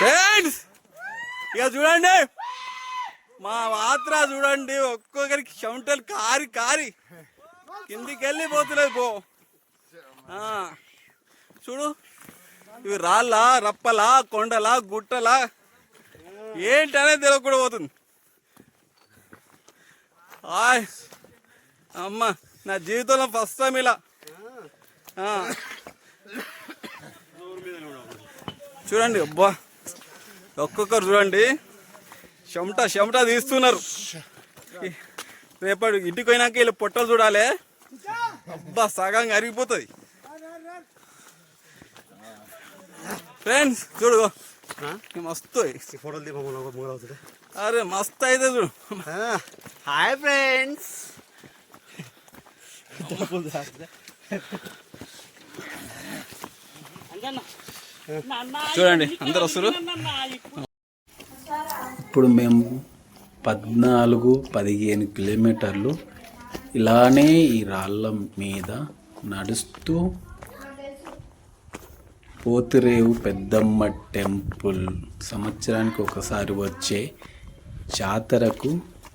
Friends ఇక చూడండి మా పాత్ర చూడండి, ఒక్కొక్కరికి చెమటలు కారి కారి కిందికి వెళ్ళిపోతులేదు పో. చూడు ఇవి రాళ్ళ రప్పలా కొండలా గుట్టలా ఏంటనేది తెలియకుండా పోతుంది. హాయ్ అమ్మ, నా జీవితంలో ఫస్ట్ టైం ఇలా. చూడండి అబ్బా, ఒక్కొక్కరు చూడండి చెమట తీస్తున్నారు. రేపటి ఇంటికి పోయినాక వీళ్ళు పొట్టలు చూడాలి, అబ్బా సగంగా అరిగిపోతుంది. ఫ్రెండ్స్ చూడు మస్తు ఫోటోలు, అరే మస్తు అయితే చూడు. హాయ్ ఫ్రెండ్స్, చూడండి అందరు వస్తారు. ఇప్పుడు మేము 14-15 కిలోమీటర్లు ఇలానే ఈ రాళ్ళ మీద నడుస్తూ పోతిరేవు పెద్దమ్మ టెంపుల్ సంవత్సరానికి ఒకసారి వచ్చే జాతరకు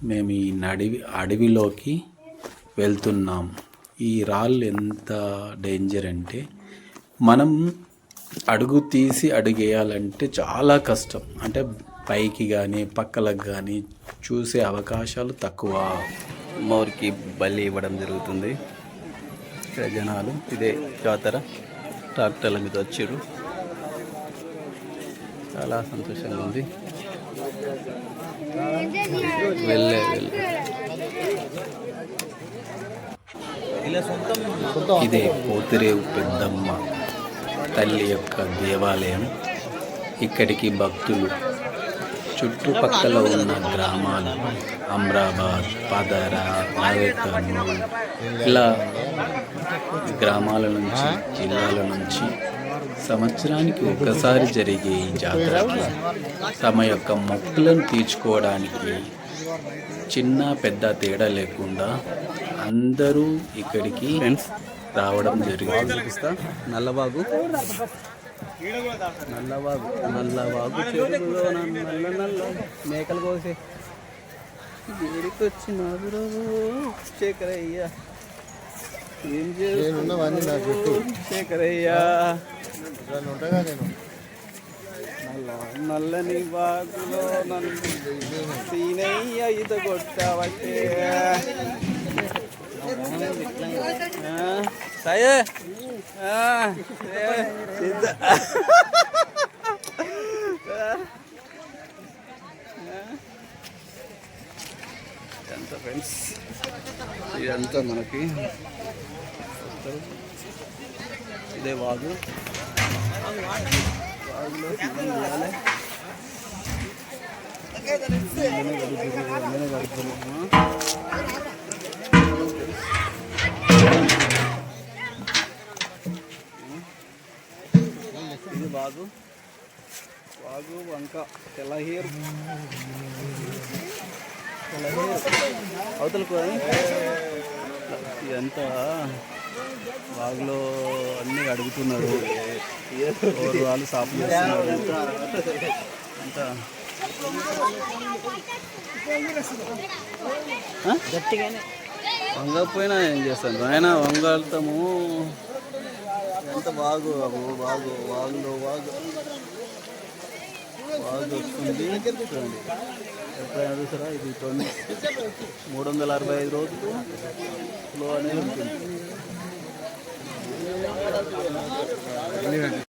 మేము ఈ అడవిలోకి వెళ్తున్నాం. ఈ రాళ్ళు ఎంత డేంజర్ అంటే మనం అడుగు తీసి అడుగేయాలంటే చాలా కష్టం. అంటే పైకి కానీ పక్కలకు కానీ చూసే అవకాశాలు తక్కువ. అమ్మవారికి బలి ఇవ్వడం జరుగుతుంది. ఇక్కడ జనాలు ఇదే జాతర ట్రాక్టర్ల మీద వచ్చారు. చాలా సంతోషంగా ఉంది. వెళ్ళే ఇదే పోతిరేవు పెద్దమ్మ తల్లి యొక్క దేవాలయం. ఇక్కడికి భక్తులు చుట్టుపక్కల ఉన్న గ్రామాలు అమ్రాబాద్, పదర, నాగకర్నూలు ఇలా గ్రామాల నుంచి జిల్లాల నుంచి సంవత్సరానికి ఒకసారి జరిగే ఈ జాతరకి తమ యొక్క మొక్కులను తీర్చుకోవడానికి చిన్న పెద్ద తేడా లేకుండా అందరూ ఇక్కడికి రావడం జరుగుతుంది. నల్లవాగు చెరువులో నల్ల మేకలు కోసే ఏడికి వచ్చినాడు శేఖరయ్య. ఏం చేస్తున్నావు శేఖరయ్యా? నల్లని వాగులో నన్ను సీనయ్య ఈత కొట్టావట్టే. సాయే ఎంత ఫ్రెండ్స్, ఇదంతా మనకి ఇదే వాగు. వాగులో చేయాలి ఇది వాగు వంక తెల్లహీరు అవతలకు ఇదంతా వాగులో అన్నీ అడుగుతున్నారు. వాళ్ళు సాపు చేస్తున్నారు. అంతా గట్టిగానే వంగకపోయినా ఏం చేస్తాను ఆయన వంగలుతాము. ఎంత వాగు వాగులో వాగు వస్తుంది. చూడండి ఎప్పుడైనా చూసారా? ఇది 365 రోజులు ఫ్లో అనేది ఉంటుంది.